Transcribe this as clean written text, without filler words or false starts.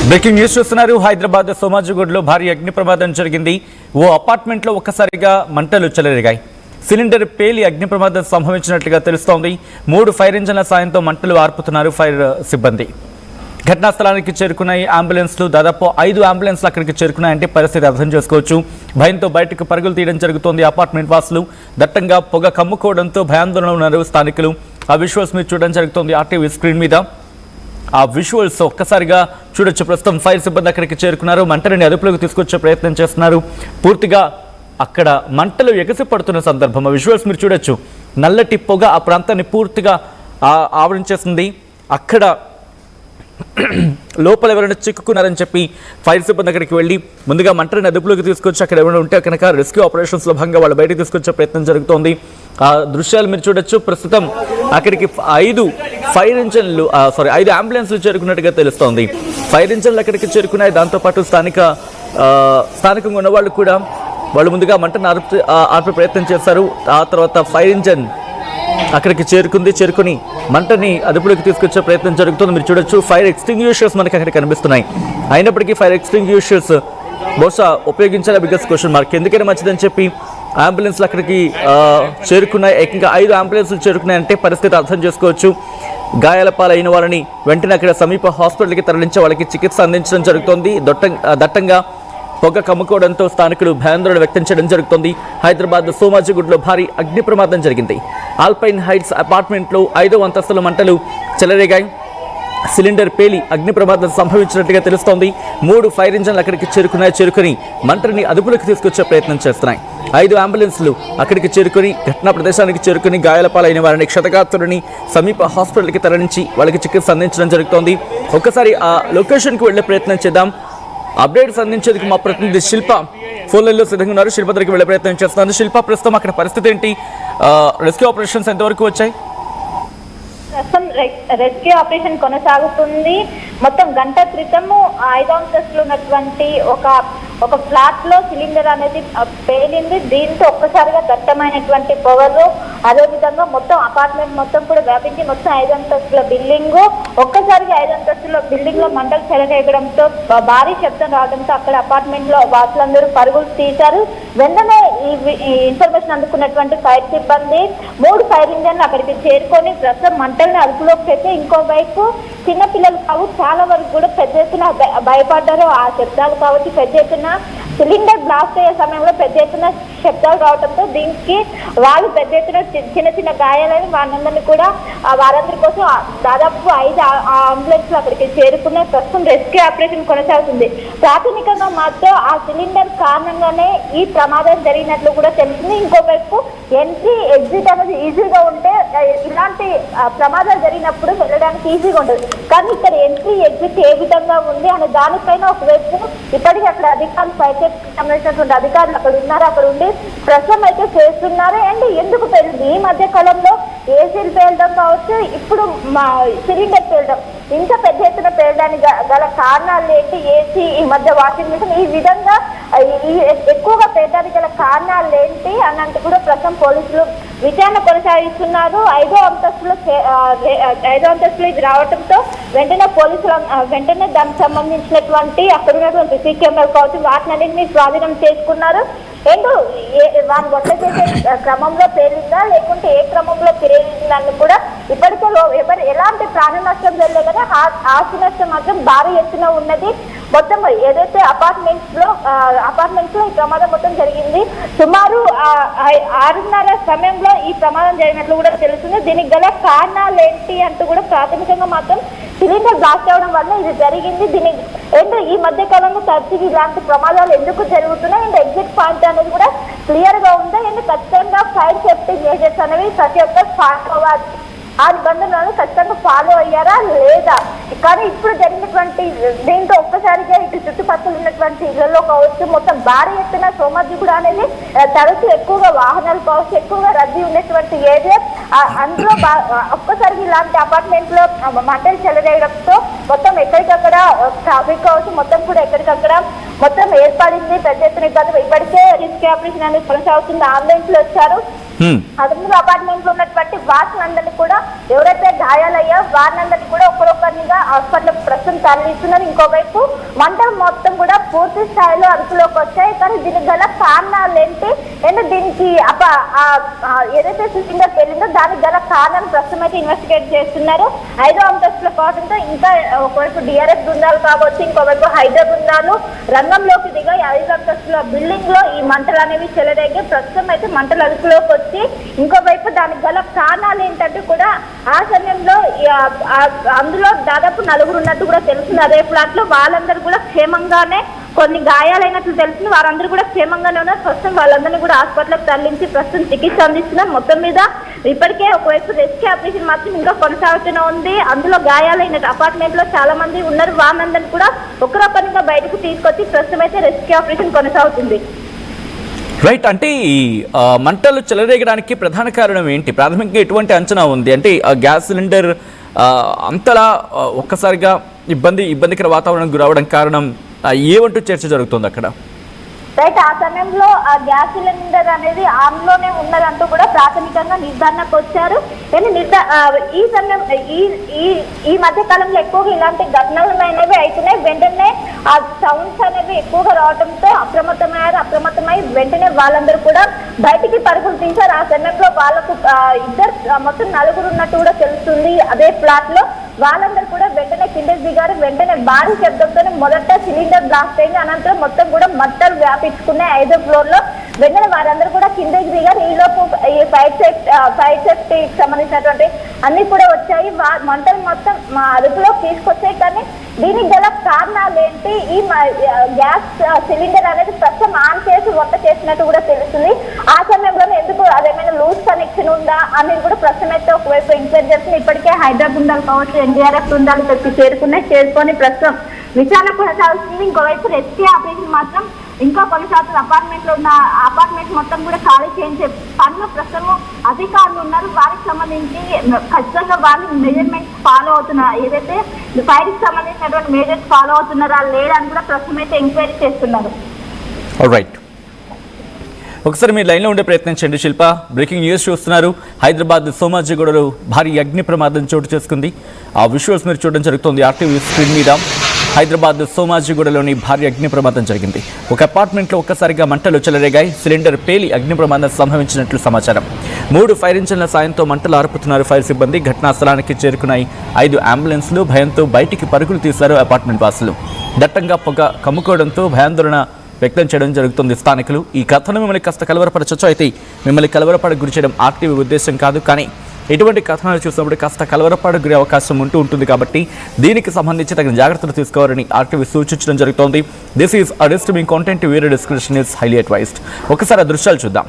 Breaking news చూస్తున్నారు. హైదరాబాద్ సోమాజిగూడలో భారీ అగ్ని ప్రమాదం జరిగింది. ఓ అపార్ట్మెంట్లో ఒక్కసారిగా మంటలు చెలరేగాయి. సిలిండర్ పేలి అగ్ని ప్రమాదం సంభవించినట్లుగా తెలుస్తోంది. 3 ఫైర్ ఇంజన్ల సాయంతో మంటలు ఆర్పుతున్నారు ఫైర్ సిబ్బంది. ఘటనా స్థలానికి చేరుకున్నాయి అంబులెన్స్లు. దాదాపు 5 అంబులెన్స్లు అక్కడికి చేరుకున్నాయంటే పరిస్థితి అర్థం చేసుకోవచ్చు. భయంతో బయటకు పరుగులు తీయడం జరుగుతోంది. అపార్ట్మెంట్ వాసులు దట్టంగా పొగ కమ్ముకోవడంతో భయాందోళన ఉన్నారు స్థానికులు. ఆ విజువల్స్ మీరు చూడడం జరుగుతోంది ఆర్టీవీ స్క్రీన్ మీద. ఆ విజువల్స్ ఒక్కసారిగా చూడొచ్చు. ప్రస్తుతం ఫైర్ సిబ్బంది అక్కడికి చేరుకున్నారు. మంటలని అదుపులోకి తీసుకొచ్చే ప్రయత్నం చేస్తున్నారు. పూర్తిగా అక్కడ మంటలు ఎగసి పడుతున్న సందర్భం. ఆ విజువల్స్ మీరు చూడొచ్చు. నల్లటి పొగ ఆ ప్రాంతాన్ని పూర్తిగా ఆవరించేస్తుంది. అక్కడ లోపల ఎవరైనా చిక్కుకున్నారని చెప్పి ఫైర్ సిబ్బంది అక్కడికి వెళ్ళి ముందుగా మంటని అదుపులోకి తీసుకొచ్చి అక్కడ ఎవరైనా ఉంటే కనుక రెస్క్యూ ఆపరేషన్స్లో భాగంగా వాళ్ళు బయటకు తీసుకొచ్చే ప్రయత్నం జరుగుతోంది. ఆ దృశ్యాలు మీరు చూడొచ్చు. ప్రస్తుతం అక్కడికి 5 అంబులెన్స్లు చేరుకున్నట్టుగా తెలుస్తోంది. ఫైర్ ఇంజన్లు అక్కడికి చేరుకున్నాయి. దాంతోపాటు స్థానికంగా ఉన్న వాళ్ళు కూడా వాళ్ళు ముందుగా మంటను ఆర్పే ప్రయత్నం చేశారు. ఆ తర్వాత ఫైర్ ఇంజన్ అక్కడికి చేరుకుని మంటని అదుపులోకి తీసుకొచ్చే ప్రయత్నం జరుగుతుంది. మీరు చూడొచ్చు ఫైర్ ఎక్స్టింగ్విషర్స్ మనకి అక్కడ కనిపిస్తున్నాయి. అయినప్పటికీ ఫైర్ ఎక్స్టింగ్విషర్స్ బహుశా ఉపయోగించాలా బిగ్గెస్ట్ క్వశ్చన్ మార్క్. ఎందుకైనా మంచిదని చెప్పి అంబులెన్స్లు అక్కడికి చేరుకున్నాయి. ఏకంగా 5 అంబులెన్స్లు చేరుకున్నాయంటే పరిస్థితి అర్థం చేసుకోవచ్చు. గాయాల పాలైన వారిని వెంటనే అక్కడ సమీప హాస్పిటల్కి తరలించి వాళ్ళకి చికిత్స అందించడం జరుగుతోంది. దట్టంగా పొగ కమ్ముకోవడంతో స్థానికులు భయాందోళన వ్యక్తం చేయడం జరుగుతోంది. హైదరాబాద్ సోమాజిగూడలో భారీ అగ్ని ప్రమాదం జరిగింది. ఆల్పైన్ హైట్స్ అపార్ట్మెంట్లో 5వ అంతస్తుల మంటలు చెలరేగాయి. సిలిండర్ పేలి అగ్ని ప్రమాదం సంభవించినట్టుగా తెలుస్తోంది. 3 ఫైర్ ఇంజన్లు అక్కడికి చేరుకుని మంటని అదుపులోకి తీసుకొచ్చే ప్రయత్నం చేస్తున్నాయి. 5 అంబులెన్స్లు అక్కడికి చేరుకుని ఘటనా ప్రదేశానికి చేరుకుని గాయాల పాలైన వారిని క్షతగాత్రులని సమీప హాస్పిటల్కి తరలించి వాళ్ళకి చికిత్స అందించడం జరుగుతోంది. ఒక్కసారి ఆ లొకేషన్కి వెళ్లే ప్రయత్నం చేద్దాం. అప్డేట్స్ అందించేందుకు మా ప్రతినిధి శిల్ప ఫోన్ లైన్లో సిద్ధంగా ఉన్నారు. శిల్ప దగ్గరికి వెళ్లే ప్రయత్నం చేస్తున్నారు. శిల్ప, ప్రస్తుతం అక్కడ పరిస్థితి ఏంటి? రెస్క్యూ ఆపరేషన్స్ ఎంతవరకు వచ్చాయి? ప్రస్తుతం రెస్క్యూ ఆపరేషన్ కొనసాగుతుంది. మొత్తం గంట క్రితము 5వ అంతస్తులో ఉన్నటువంటి ఒక ఫ్లాట్ లో సిలిండర్ అనేది పేలింది. దీంతో ఒక్కసారిగా దట్టమైనటువంటి పొగలు, అదేవిధంగా మొత్తం అపార్ట్మెంట్ మొత్తం కూడా వ్యాపించి మొత్తం 5 అంతస్తుల బిల్డింగ్ ఒక్కసారిగా 5 అంతస్తుల బిల్డింగ్ లో మంటలు చెలరేగడంతో భారీ శబ్దం రావడంతో అక్కడ అపార్ట్మెంట్ లో వాసులందరూ పరుగులు తీశారు. వెంటనే ఈ ఇన్ఫర్మేషన్ అందుకున్నటువంటి ఫైర్ సిబ్బంది 3 ఫైర్ ఇంజన్లు అక్కడికి చేరుకొని ప్రస్తుతం మంటల్ని అదుపులోకి పెట్టి, ఇంకోవైపు చిన్నపిల్లలు కావు చాలా వరకు కూడా పెద్ద ఎత్తున భయపడ్డారు. ఆ శబ్దాలు కావచ్చు, పెద్ద ఎత్తున సిలిండర్ బ్లాస్ట్ అయ్యే సమయంలో పెద్ద ఎత్తున శబ్దాలు రావడంతో దీనికి వాళ్ళు పెద్ద ఎత్తున చిన్న గాయాలని వారందరినీ కూడా వారందరి కోసం దాదాపు 5 అంబులెన్స్లు అక్కడికి చేరుకున్న ప్రస్తుతం రెస్క్యూ ఆపరేషన్ కొనసాగుతుంది. ప్రాథమికంగా మాత్రం ఆ సిలిండర్ కారణంగానే ఈ ప్రమాదం జరిగినట్లు కూడా తెలిసింది. ఇంకోవైపు ఎంట్రీ ఎగ్జిట్ అనేది ఈజీగా ఉంటే ఇలాంటి ప్రమాదాలు జరిగినప్పుడు వెళ్ళడానికి ఈజీగా ఉంటుంది. కానీ ఇక్కడ ఎంట్రీ ఎగ్జిట్ ఏ విధంగా ఉంది అనే దానిపైన ఒకవైపు ఇప్పటికీ అక్కడ అధికారులు సంబంధించినటువంటి అధికారులు అక్కడ ఉన్నారు. అక్కడ ఉండి ప్రశ్న అయితే చేస్తున్నారు. అండ్ ఎందుకు పేలింది ఈ మధ్య కాలంలో ఏసీలు పేలడం కావచ్చు, ఇప్పుడు మా సిలిండర్ పేలడం, ఇంకా పెద్ద ఎత్తున పేలడానికి గల కారణాలు ఏంటి? ఏసీ, ఈ మధ్య వాషింగ్ మిషన్, ఈ విధంగా ఎక్కువగా పేలడానికి గల కారణాలు ఏంటి అన్నట్టు కూడా ప్రస్తుతం పోలీసులు విచారణ కొనసాగిస్తున్నారు. 5వ అంతస్తులో ఇది రావడంతో వెంటనే పోలీసులు దానికి సంబంధించినటువంటి అక్కడ ఉన్నటువంటి సీసీ కెమెరాలు కావచ్చు వాటినన్నింటినీ స్వాధీనం చేసుకున్నారు. వారిని వంట చేసే క్రమంలో పేలిందా లేకుంటే ఏ క్రమంలో పేలిందని కూడా ఇప్పటికే ఎలాంటి ప్రాణ నష్టం జరగలేదు కదా, ఆస్తి నష్టం మాత్రం భారీ ఎత్తున ఉన్నది. మొత్తం ఏదైతే అపార్ట్మెంట్స్ లో ఈ ప్రమాదం మొత్తం జరిగింది. సుమారు 6:30 సమయంలో ఈ ప్రమాదం జరిగినట్లు కూడా తెలుస్తుంది. దీనికి గల కారణాలు ఏంటి అంటూ కూడా ప్రాథమికంగా మాత్రం సిలిండర్ బ్లాస్ట్ అవడం వల్ల ఇది జరిగింది. ఈ మధ్య కాలంలో తరచుగా ఇలాంటి ప్రమాదాలు ఎందుకు జరుగుతున్నాయి అండ్ ఎగ్జిట్ పాయింట్ అనేది కూడా క్లియర్ గా ఉంది. అండ్ ఖచ్చితంగా ఫైర్ సేఫ్టీ మెజర్స్ అనేవి ప్రతి ఒక్కరు ఫాలో అవ్వాలి. ఆ నిబంధనలను ఖచ్చితంగా ఫాలో అయ్యారా లేదా? కానీ ఇప్పుడు జరిగినటువంటి దీంతో ఒక్కసారిగా ఇటు చుట్టుపక్కల ఉన్నటువంటి ఇళ్లలో కావచ్చు మొత్తం భారీ ఎత్తున సోమాజిగూడ అనేది తరచు ఎక్కువగా వాహనాలు కావచ్చు, ఎక్కువగా రద్దీ ఉన్నటువంటి ఏరియా. అందులో ఒక్కసారిగా ఇలాంటి అపార్ట్మెంట్ లో మంటలు చెలరేయడంతో మొత్తం ఎక్కడికక్కడ ట్రాఫిక్ కావచ్చు మొత్తం కూడా ఎక్కడికక్కడ మొత్తం ఏర్పడింది. పెద్ద ఎత్తున ఇబ్బంది. ఇప్పటికే రెస్క్యూ ఆపరేషన్ అనేది కొనసాగుతుంది. అంబులెన్స్లు వచ్చారు. 13 అపార్ట్మెంట్ లో ఉన్నటువంటి వాసులందరినీ కూడా ఎవరైతే గాయాలయ్యా వారినందరినీ కూడా ఒకరొకరిగా హాస్పిటల్ ప్రస్తుతం తరలిస్తున్నారు. ఇంకోవైపు మంటలు మొత్తం కూడా పూర్తి స్థాయిలో అదుపులోకి వచ్చాయి. కానీ దీనికి గల కారణాలు ఏంటి అంటే దీనికి ఏదైతే సిలిండర్ పేలిందో దానికి గల కారణాలు ప్రస్తుతం అయితే ఇన్వెస్టిగేట్ చేస్తున్నారు. 5వ అంతస్తులో కావడంతో ఇంకా ఒకవైపు డిఆర్ఎఫ్ బృందాలు కావచ్చు, ఇంకోవైపు హైడ్రా బృందాలు రంగంలోకి దిగా 5వ అంతస్తుల బిల్డింగ్ లో ఈ మంటలు అనేవి చెలరేగి ప్రస్తుతం అయితే మంటలు అదుపులోకి వచ్చి ఇంకోవైపు దానికి గల కారణాలు ఏంటంటే కూడా ఆ సమయంలో అందులో దాదాపు 4 ఉన్నట్టు కూడా తెలుస్తుంది. అదే ఫ్లాట్ లో వాళ్ళందరూ కూడా క్షేమంగానే, కొన్ని గాయాలైనట్లు తెలుస్తుంది, వారందరూ కూడా క్షేమంగానే ఉన్నారు. ప్రస్తుతం వాళ్ళందరినీ కూడా హాస్పిటల్కి తరలించి ప్రస్తుతం చికిత్స అందిస్తున్నారు. మొత్తం మీద ఇప్పటికే ఒకవైపు రెస్క్యూ ఆపరేషన్ మాత్రం ఇంకా కొనసాగుతూనే ఉంది. అందులో గాయాలైన అపార్ట్మెంట్ లో చాలా మంది ఉన్నారు. వాళ్ళందరినీ కూడా ఒకరొకరిగా బయటకు తీసుకొచ్చి ప్రస్తుతం అయితే రెస్క్యూ ఆపరేషన్ కొనసాగుతుంది. రైట్, అంటే ఈ మంటలు చెలరేగడానికి ప్రధాన కారణం ఏంటి? ప్రాథమికంగా ఎటువంటి అంచనా ఉంది? అంటే ఆ గ్యాస్ సిలిండర్ అంతలా ఒక్కసారిగా ఇబ్బందికర వాతావరణం గురవడం కారణం ఏమంటూ చర్చ జరుగుతుంది అక్కడ? రైట్, ఆ సమయంలో ఆ గ్యాస్ సిలిండర్ అనేది ఆన్లోనే ఉన్నదంటూ కూడా ప్రాథమికంగా నిర్ధారణకు వచ్చారు. కానీ ఈ సమయం ఈ మధ్య కాలంలో ఎక్కువగా ఇలాంటి ఘటనలు అనేవి అవుతున్నాయి. వెంటనే ఆ సౌండ్స్ అనేవి ఎక్కువగా రావడంతో అప్రమత్తమై వెంటనే వాళ్ళందరూ కూడా బయటికి పరుగులు తీశారు. ఆ సమయంలో వాళ్ళకు మొత్తం 4 ఉన్నట్టు కూడా తెలుస్తుంది. అదే ఫ్లాట్ లో వాళ్ళందరూ కూడా వెంటనే కిందకి దిగారు. వెంటనే భారీ శబ్దంతో మొదట సిలిండర్ బ్లాస్ట్ అయింది. అనంతరం మొత్తం కూడా మంటలు వ్యాపించుకున్నాయి 5వ ఫ్లోర్ లో. వెంటనే వారందరూ కూడా కిందకి దిగారు. ఈలోపు ఈ ఫైర్ సేఫ్టీకి సంబంధించినటువంటి అన్ని కూడా వచ్చాయి. మంటలు మొత్తం మా అదుపులో తీసుకొచ్చాయి. కానీ దీనికి గల కారణాలు ఏంటి? ఈ గ్యాస్ సిలిండర్ అనేది ప్రస్తుతం ఆన్ చేసి వంట చేసినట్టు కూడా తెలుస్తుంది. ఆ సమయంలోనే ఎందుకు అదేమైనా లూజ్ కనెక్షన్ ఉందా అనేది కూడా ప్రస్తుతం అయితే ఒకవైపు ఎంక్వైరీ చేస్తుంది. ఇప్పటికే హైదరాబాద్ బృందాలు కావచ్చు, ఎన్డీఆర్ఎఫ్ బృందాలు చేరుకొని ప్రస్తుతం విచారణ కొనసాగుతుంది. ఇంకోవైపు రెస్క్యూ ఆపరేషన్ మాత్రం ఇంకా కొనసాగుతుంది. అపార్ట్మెంట్ లో ఉన్న అపార్ట్మెంట్ మొత్తం కూడా ఖాళీ చేయించే పనులు ప్రస్తుతం అధికారులు ఉన్నారు. వారికి సంబంధించి ఖచ్చితంగా వాళ్ళు మెజర్మెంట్స్ ఫాలో అవుతున్నారు. ఏదైతే ఫైర్ కి సంబంధించినటువంటి మెజర్స్ ఫాలో అవుతున్నారా లేదా అని కూడా ప్రస్తుతం అయితే ఎంక్వైరీ చేస్తున్నారు. రైట్, ఒకసారి మీరు లైన్లో ఉండే ప్రయత్నించండి. శిల్ప, బ్రేకింగ్ న్యూస్ చూస్తున్నారు. హైదరాబాద్ సోమాజిగూడలో భారీ అగ్ని ప్రమాదం చోటు చేసుకుంది. ఆ విజువల్స్ మీరు చూడడం జరుగుతుంది ఆర్టీవీ స్క్రీన్ మీద. హైదరాబాద్ సోమాజిగూడలోని భారీ అగ్ని ప్రమాదం జరిగింది. ఒక అపార్ట్మెంట్లో ఒక్కసారిగా మంటలు చెలరేగాయి. సిలిండర్ పేలి అగ్ని ప్రమాదం సంభవించినట్లు సమాచారం. 3 ఫైర్ ఇంజన్ల సాయంతో మంటలు ఆర్పుతున్నారు ఫైర్ సిబ్బంది. ఘటనా స్థలానికి చేరుకున్నాయి 5 అంబులెన్స్లు. భయంతో బయటికి పరుగులు తీశారు అపార్ట్మెంట్ వాసులు. దట్టంగా పొగ కమ్ముకోవడంతో భయాందోళన వ్యక్తం చేయడం జరుగుతుంది స్థానికులు. ఈ కథను మిమ్మల్ని కాస్త కలవరపరచచ్చు. అయితే మిమ్మల్ని కలవరపడ గురి చేయడం ఆర్టీవీ ఉద్దేశం కాదు. కానీ ఇటువంటి కథనాలు చూసినప్పుడు కాస్త కలవరపాటు గురే అవకాశం ఉంటుంది కాబట్టి దీనికి సంబంధించి తగిన జాగ్రత్తలు తీసుకోవాలని ఆర్టీవీ సూచించడం జరుగుతోంది. This is a disturbing content. వేరే డిస్క్రిప్షన్ ఇస్ హైలీ అడ్వైజ్డ్. ఒకసారి ఆ దృశ్యాలు చూద్దాం.